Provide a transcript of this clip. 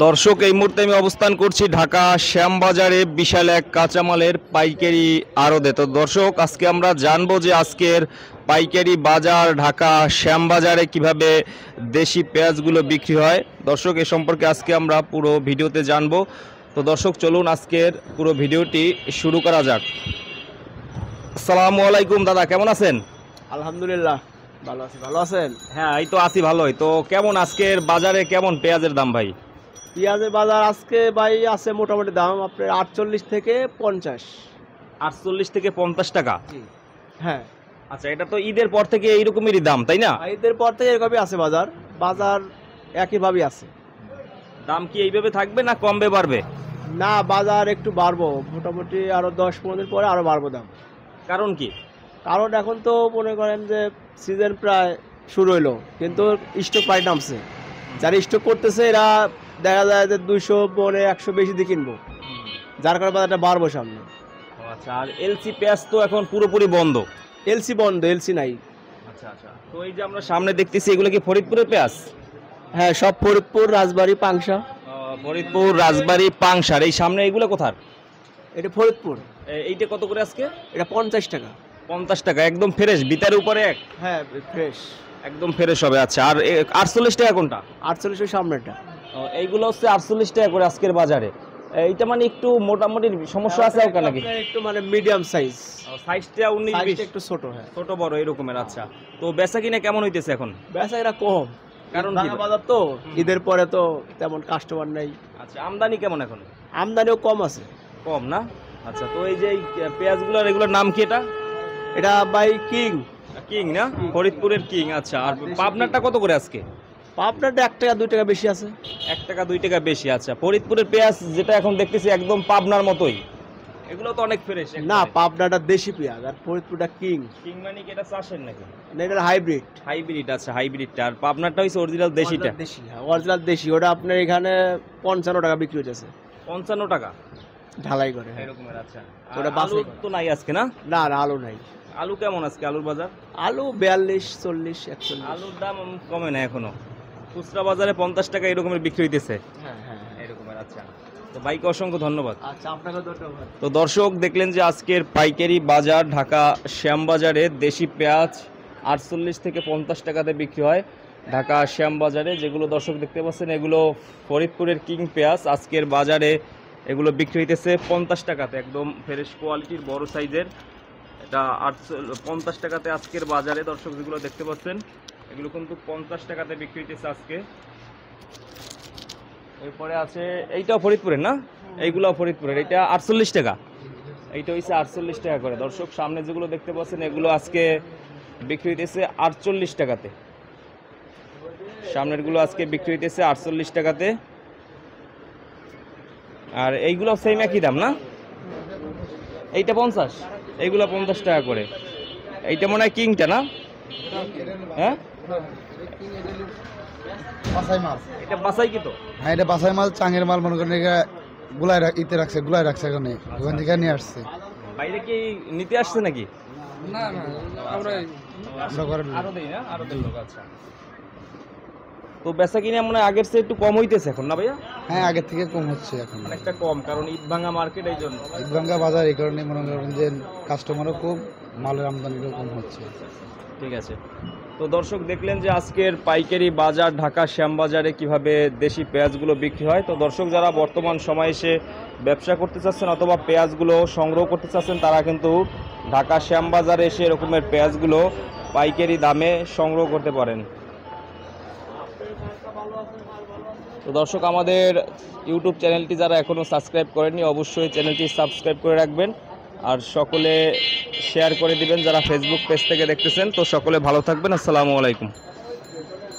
দর্শক, এই মুহূর্তে আমি অবস্থান করছি ঢাকা শ্যামবাজারে বিশাল এক কাঁচামালের পাইকারি আড়তে। তো দর্শক, আজকে আমরা জানবো যে আজকের পাইকারি বাজার ঢাকা শ্যামবাজারে কিভাবে দেশি পেঁয়াজগুলো বিক্রি হয়। দর্শক, এ সম্পর্কে আজকে আমরা পুরো ভিডিওতে জানবো। তো দর্শক, চলুন আজকের পুরো ভিডিওটি শুরু করা যাক। আসসালামু আলাইকুম দাদা, কেমন আছেন? আলহামদুলিল্লাহ ভালো আছি। ভালো আছেন? হ্যাঁ, এই তো আছি ভালোই। তো কেমন আজকের বাজারে কেমন পেঁয়াজের দাম ভাই? পেঁয়াজের বাজার আজকে ভাই আছে মোটামুটি দাম আপনার 48 থেকে 50। 48 থেকে 50 টাকা। হ্যাঁ, আচ্ছা, এটা তো ঈদের পর থেকে এইরকমেরই দাম, তাই না? ঈদের পর থেকে এরকমই আছে বাজার। বাজার একইভাবেই আছে। দাম কি এইভাবে থাকবে না কমবে বাড়বে? না, বাজার একটু বাড়বো, মোটামুটি আরো 10-15 দিন পরে আরো বাড়বো দাম। কারণ কি? কারণ এখন তো মনে করেন যে সিজন প্রায় শুরু হইলো, কিন্তু স্টক প্রায় নামছে। যারা স্টক করতেছে এরা দেখা যায় যে 200 মনে 100 বেশি দিয়ে কিনবো, যার কারণে বাজারটা বাড়বো সামনে। আচ্ছা, আর এলসি পেঁয়াজ তো এখন পুরোপুরি বন্ধ। এলসি বন্ধ, এলসি নাই। আচ্ছা আচ্ছা, তো এই যে আমরা সামনে দেখতেছি এগুলো কি ফরিদপুরের পেঁয়াজ? হ্যাঁ, সব ফরিদপুর, রাজবাড়ী, পাংশা। ফরিদপুর, রাজবাড়ী, পাংশার। এই সামনে এইগুলো কোথার? এটা ফরিদপুর। এইটা কত করে আজকে? এটা 50 টাকা। 50 টাকা, একদম ফ্রেশ, বিতার উপরে এক। হ্যাঁ, ফ্রেশ, একদম ফ্রেশ হবে। আচ্ছা, আর 48 টাকা কোনটা? 48 এর সামনেটা। এইগুলো হচ্ছে 48 টাকা করে আজকের বাজারে। এইটা মানে একটু মোটামুটি সমস্যা আছে ওখানে নাকি? একটু মানে মিডিয়াম সাইজ। সাইজটা 19-20 একটু ছোট। হ্যাঁ, ছোট বড় এরকমের। আচ্ছা, তো বেচা কিনা কেমন হইতেছে এখন? বেচা এটা কম, কারণ কি? বাজার তো ঈদের পরে তো তেমন কাস্টমার নাই। আচ্ছা, আমদানি কেমন এখন? আমদানিও কম আছে। কম না? আচ্ছা, তো এই যে এই পেঁয়াজগুলোর এগুলোর নাম কি? এটা বাই কিং। কিং না? ফরিদপুরের কিং। আচ্ছা, আর পাবনারটা কত করে আজকে? পাবনারটা 1 টাকা 2 টাকা বেশি আছে। 1 টাকা 2 টাকা বেশি। আচ্ছা, ফরিদপুরের পেঁয়াজ যেটা এখন দেখতেছি একদম পাবনার মতোই, এগুলো তো অনেক ফ্রেশ। না, পাবনাটা দেশি পেঁয়াজ আর ফরিদপুরটা কিং। কিং মানে কি এটা চাষের নাকি? না, এটা হাইব্রিড। হাইব্রিড। আচ্ছা, হাইব্রিডটা। আর পাবনারটা হইছে অরিজিনাল দেশিটা। দেশি, হ্যাঁ, অরিজিনাল দেশি। ওটা আপনার এখানে 55 টাকা বিক্রি হচ্ছে। 55 টাকা ঢালাই করে, হ্যাঁ, এরকমের। আচ্ছা, ওটা আলু তো নাই আজকে না? না, আলু নাই। আলু কেমন আজকে? আলুর বাজার? আলু 42, 40, 41। আলুর দাম কমে না এখনো। খুচরা বাজারে 50 টাকা এরকমের বিক্রি হইতেছে। হ্যাঁ হ্যাঁ এরকমের। আচ্ছা, তো ভাইকে অসংখ্য ধন্যবাদ। আচ্ছা, আপনাকে ধন্যবাদ। তো দর্শক, দেখলেন যে আজকের পাইকারি বাজার ঢাকা শ্যামবাজারে দেশি পেঁয়াজ 48 থেকে 50 টাকাতে বিক্রি হয় ঢাকা শ্যামবাজারে। যেগুলো দর্শক দেখতে পাচ্ছেন এগুলো ফরিদপুরের কিং পেঁয়াজ। আজকের বাজারে এগুলো বিক্রি হইতেছে 50 টাকাতে, একদম ফ্রেশ কোয়ালিটির বড় সাইজের। এটা 50 টাকাতে আজকের বাজারে দর্শক যেগুলো দেখতে পাচ্ছেন এগুলো কিন্তু 50 টাকাতে বিক্রি হইতেছে আজকে। এরপরে আছে এইটাও ফরিদপুরের না? এইগুলো ফরিদপুরের। এটা 48 টাকা। এইটা হচ্ছে 48 টাকা করে। দর্শক, সামনে যেগুলো দেখতে পাচ্ছেন এগুলো আজকে বিক্রি হইতেছে 48 টাকাতে। সামনেরগুলো আজকে বিক্রি হইতেছে 48 টাকাতে। আর এইগুলো সেম একই দাম না? এইটা 50, এইগুলো 50 টাকা করে। এইটা মনে হয় কিংটা না? হ্যাঁ, বাসাই মাল। এটা বাসাই কি? তো হ্যাঁ, এটা বাসাই মাল, চাঙের মাল। মনে করেন গুলাই রাখছে এখানে, ওখান থেকে নিয়ে আসছে। বাইরে কি নিতে আসছে নাকি? না না, আমরা আরো দেই না? আরো দেই লোক। আচ্ছা, তো বেচা কিনা মনে হয় আগের চেয়ে একটু কম হইতেছে এখন না ভাইয়া? হ্যাঁ, আগের থেকে কম হচ্ছে এখন, অনেকটা কম, কারণ ঈদ ভাঙা মার্কেট, এই জন্য। ঈদভাঙ্গা বাজার, এই কারণে মনে করেন যে কাস্টমারও কম, মালের আমদানিও কম হচ্ছে। ঠিক আছে। তো দর্শক, দেখলেন যে আজকের পাইকারি বাজার ঢাকা শ্যামবাজারে কিভাবে দেশি পেঁয়াজগুলো বিক্রি হয়। তো দর্শক, যারা বর্তমান সময়ে এসে ব্যবসা করতে চাচ্ছেন অথবা পেঁয়াজগুলো সংগ্রহ করতে চাচ্ছেন তারা কিন্তু ঢাকা শ্যামবাজারে এসে এরকমের পেঁয়াজগুলো পাইকারি দামে সংগ্রহ করতে পারেন। তো দর্শক, আমাদের ইউটিউব চ্যানেলটি যারা এখনও সাবস্ক্রাইব করেননি অবশ্যই চ্যানেলটি সাবস্ক্রাইব করে রাখবেন, আর সকলে শেয়ার করে দিবেন যারা ফেসবুক পেজ থেকে দেখতেছেন। তো সকলে ভালো থাকবেন। আসসালামু আলাইকুম।